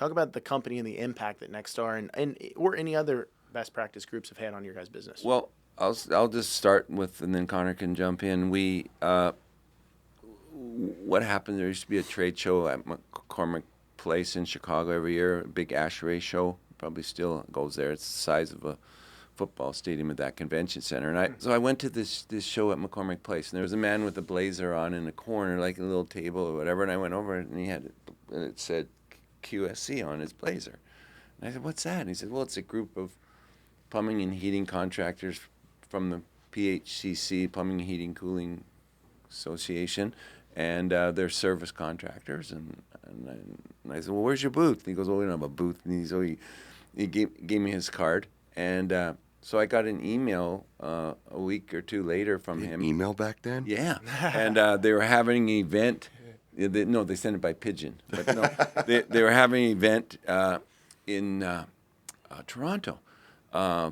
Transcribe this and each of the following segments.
Talk about the company and the impact that Nexstar and or any other best practice groups have had on your guys' business. Well, I'll just start with, and then Connor can jump in. What happened? There used to be a trade show at McCormick Place in Chicago every year, a big ASHRAE show. Probably still goes there. It's the size of a football stadium at that convention center. And so I went to this show at McCormick Place, and there was a man with a blazer on in a corner, like a little table or whatever. And I went over, and it said QSC on his blazer. And I said, "What's that?" And he said, "Well, it's a group of plumbing and heating contractors from the PHCC, Plumbing and Heating Cooling Association, and they're service contractors." And I said, "Well, where's your booth?" And he goes, "Well, we don't have a booth." And he gave me his card, and so I got an email a week or two later from him. Email back then? Yeah, and they were having an event. They sent it by pigeon, but no, they were having an event in Toronto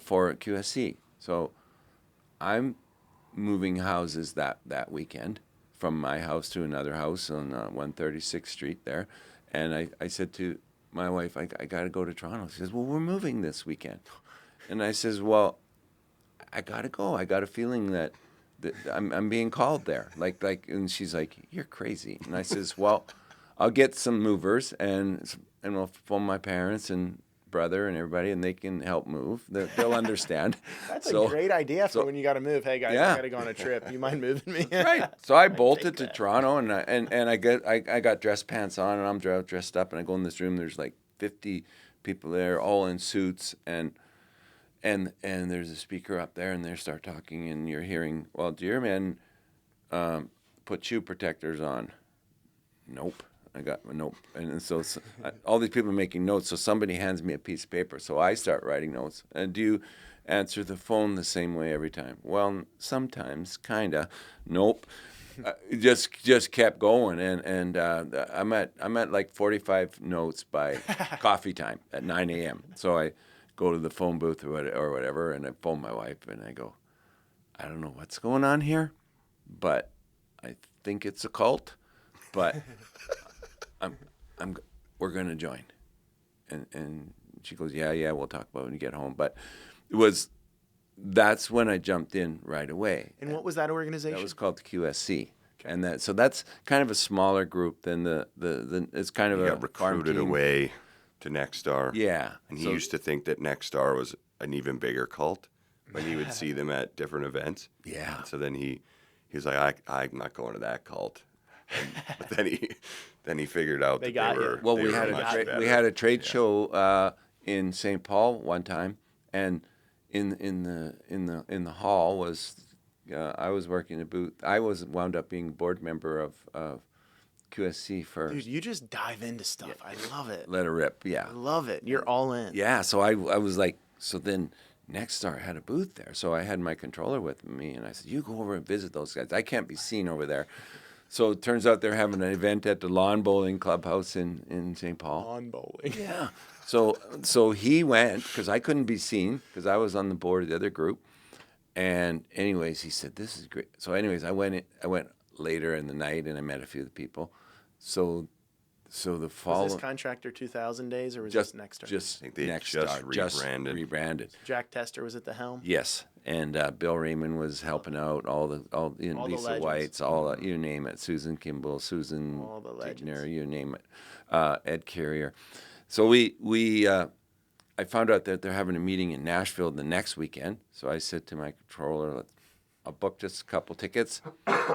for QSC. So I'm moving houses that weekend from my house to another house on 136th Street there. And I said to my wife, I got to go to Toronto. She says, "Well, we're moving this weekend." And I says, "Well, I got to go. I got a feeling that I'm being called there." And she's like, "You're crazy." And I says, "Well, I'll get some movers and we'll phone my parents and brother and everybody, and they can help move. They'll understand." That's a great idea for when you got to move. Hey guys, I got to go on a trip. You mind moving me? Right. So I bolted to Toronto, and I got dress pants on, and I'm dressed up, and I go in this room. There's like 50 people there, all in suits, and there's a speaker up there, and they start talking, and you're hearing, "Well, do your men put shoe protectors on?" Nope. I got a note. And so all these people are making notes. So somebody hands me a piece of paper. So I start writing notes. "And do you answer the phone the same way every time?" "Well, sometimes, kind of." "Nope." Just kept going. And I'm at like 45 notes by coffee time at 9 a.m. So I go to the phone booth or whatever, and I phone my wife, and I go, "I don't know what's going on here, but I think it's a cult, but we're going to join." And she goes, yeah, we'll talk about it when you get home. But that's when I jumped in right away. And what was that organization? That was called the QSC. Okay. And so that's kind of a smaller group than the it's kind of he a got recruited away to Nexstar. Yeah. And he used to think that Nexstar was an even bigger cult when he would see them at different events. Yeah. And so then he was like, I'm not going to that cult. But then he figured out that they were. Well, they we were had a trade show in St. Paul one time, and in the hall was I was working a booth. I wound up being board member of QSC first. Dude, you just dive into stuff. Yeah. I love it. Let it rip. Yeah, I love it. You're all in. Yeah. So I was like, so then Nexstar had a booth there, so I had my controller with me, and I said, "You go over and visit those guys. I can't be seen over there." So it turns out they're having an event at the Lawn Bowling Clubhouse in St. Paul. Lawn bowling. Yeah. So he went, because I couldn't be seen, because I was on the board of the other group. And anyways, he said, "This is great." So anyways, I went later in the night, and I met a few of the people. So the fall. Was this Contractor 2000 days, or was this Nexstar? Just Nexstar, just rebranded. Jack Tester was at the helm. Yes, and Bill Raymond was helping out. All Lisa White's, you name it. Susan Kimball, Susan Digner, you name it. Ed Carrier. So I found out that they're having a meeting in Nashville the next weekend. So I said to my controller, "I'll book just a couple tickets."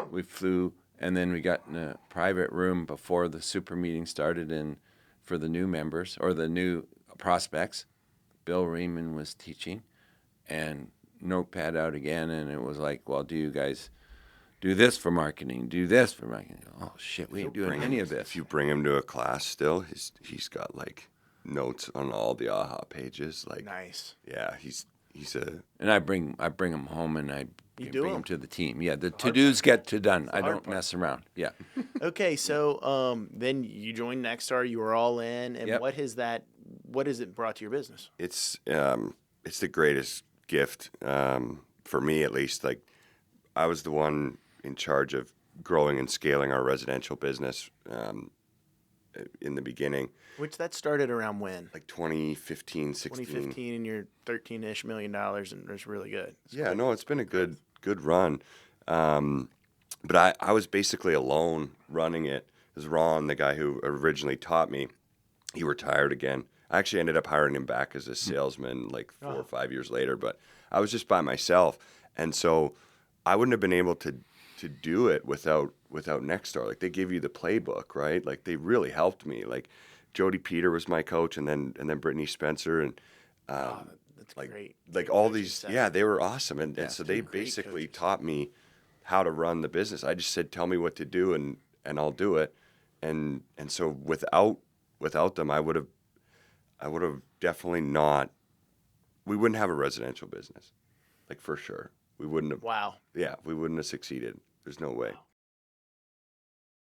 We flew. And then we got in a private room before the super meeting started for the new members or the new prospects. Bill Raymond was teaching, and notepad out again, and it was like, "Well, do you guys do this for marketing? Do this for marketing?" Oh, shit, we ain't doing any of this. If you bring him to a class still, he's got, like, notes on all the AHA pages. Like, nice. Yeah, he's a... And I bring him home, and I bring him to the team. Yeah, the to-dos get done. I don't mess around. Yeah. Okay, so then you joined Nexstar. You were all in, and what has it brought to your business? It's the greatest gift for me, at least. Like, I was the one in charge of growing and scaling our residential business, in the beginning. Which that started around when? Like 2015, 16. 2015, and you're $13-ish million, and it's really good. It's been a good run. But I was basically alone running it. It was Ron, the guy who originally taught me. He retired again. I actually ended up hiring him back as a salesman like 4 or 5 years later, but I was just by myself. And so I wouldn't have been able to do it without Nexstar. Like, they give you the playbook, right? Like, they really helped me. Like, Jody Peter was my coach, and then Brittany Spencer, and that's like great. like all these, they were awesome, and so they basically coaches. taught me how to run the business. I just said, tell me what to do, and I'll do it. And so without them, I would have definitely not. We wouldn't have a residential business, like, for sure. We wouldn't have. Wow. Yeah, we wouldn't have succeeded. There's no way. Wow.